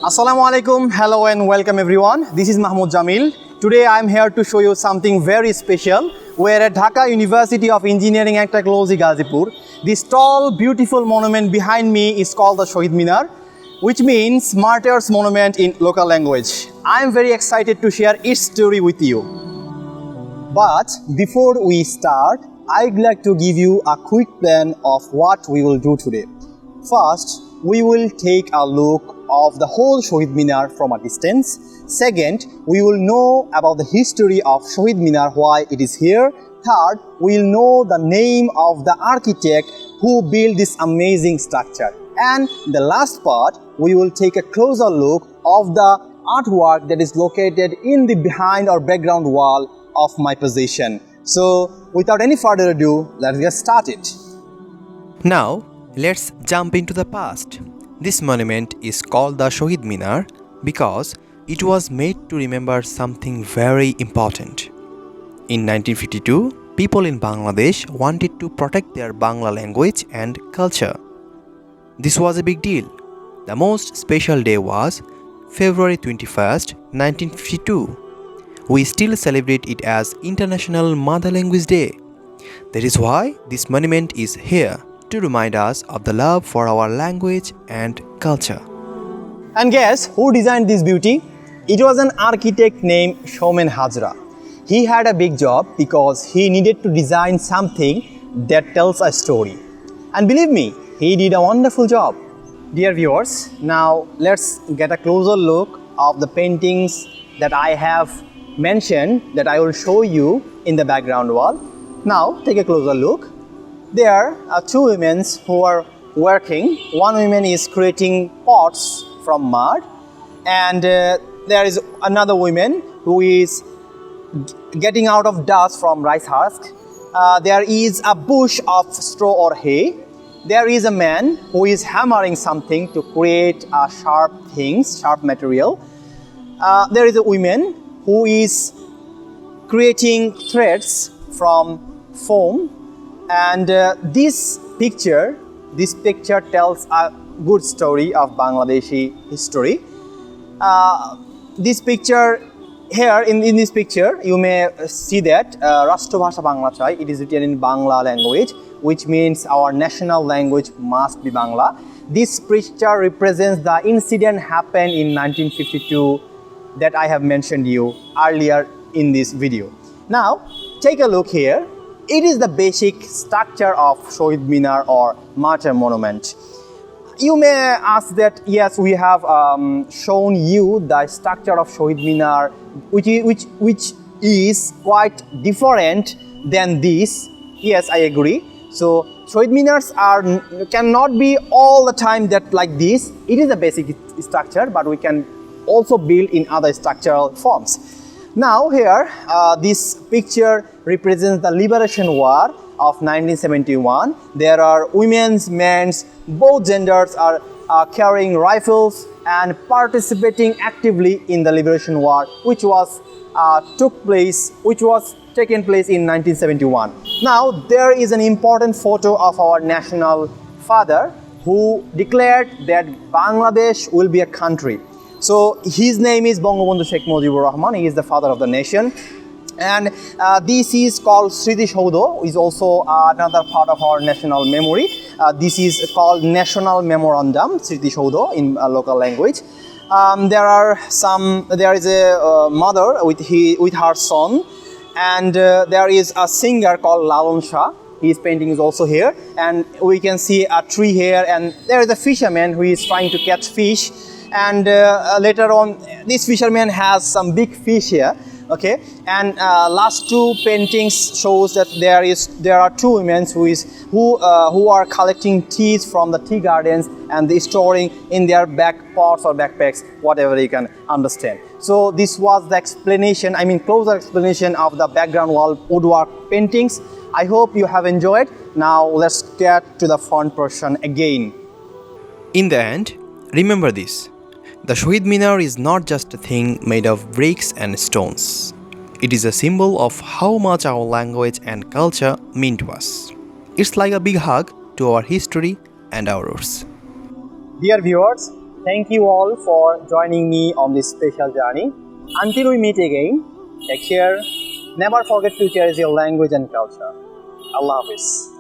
Assalamu alaikum, hello and welcome everyone. This is Mahmud Jamil. Today I am here to show you something very special. We are at Dhaka University of Engineering and Technology, Gazipur. This tall, beautiful monument behind me is called the Shahid Minar, which means Martyrs Monument in local language. I am very excited to share its story with you. But before we start, I'd like to give you a quick plan of what we will do today. First, we will take a look of the whole Shahid Minar from a distance. Second, we will know about the history of Shahid Minar, why it is here. Third, we will know the name of the architect who built this amazing structure. And the last part, we will take a closer look of the artwork that is located in the behind or background wall of my possession. So, without any further ado, let's get started. Now, let's jump into the past. This monument is called the Shahid Minar because it was made to remember something very important. In 1952, people in Bangladesh wanted to protect their Bangla language and culture. This was a big deal. The most special day was February 21st, 1952. We still celebrate it as International Mother Language Day. That is why this monument is here, to remind us of the love for our language and culture. And guess who designed this beauty? It was an architect named Shoumen Hajra. He had a big job because he needed to design something that tells a story. And believe me, he did a wonderful job. Dear viewers, now let's get a closer look of the paintings that I have mentioned that I will show you in the background wall. Now take a closer look. There are two women who are working. One woman is creating pots from mud, and there is another woman who is getting out of dust from rice husk. There is a bush of straw or hay. There is a man who is hammering something to create sharp things, sharp material. There is a woman who is creating threads from foam. And this picture tells a good story of Bangladeshi history. This picture here, in this picture, you may see that Rashtra Bhasha Bangla Chai. It is written in Bangla language, which means our national language must be Bangla. This picture represents the incident happened in 1952 that I have mentioned you earlier in this video. Now, take a look here. It is the basic structure of Shahid Minar or Martyr Monument. You may ask that, yes, we have shown you the structure of Shahid Minar, which is quite different than this. Yes, I agree. So, Shahid Minars cannot be all the time that like this. It is a basic structure, but we can also build in other structural forms. Now here, this picture represents the Liberation War of 1971. There are women's, men's, both genders are carrying rifles and participating actively in the Liberation War, which was taken place in 1971. Now there is an important photo of our national father who declared that Bangladesh will be a country. So his name is Bangabandhu Sheikh Mujibur Rahman. He is the father of the nation. And this is called Sriti Shaudo, is also another part of our national memory. This is called National Memorandum, Sriti Shaudo in local language. There is a mother with her son, and there is a singer called Lalon Shah. His painting is also here, and we can see a tree here, and there is a fisherman who is trying to catch fish. And later on, this fisherman has some big fish here. Okay, and last two paintings shows that there are two women who are collecting teas from the tea gardens and they storing in their back pots or backpacks, whatever you can understand. So this was the explanation, closer explanation of the background wall woodwork paintings. I hope you have enjoyed. Now let's get to the front portion again. In the end, remember this. The Shahid Minar is not just a thing made of bricks and stones. It is a symbol of how much our language and culture mean to us. It's like a big hug to our history and our roots. Dear viewers, Thank you all for joining me on this special journey. Until we meet again, take care. Never forget to cherish your language and culture. Allah Hafiz.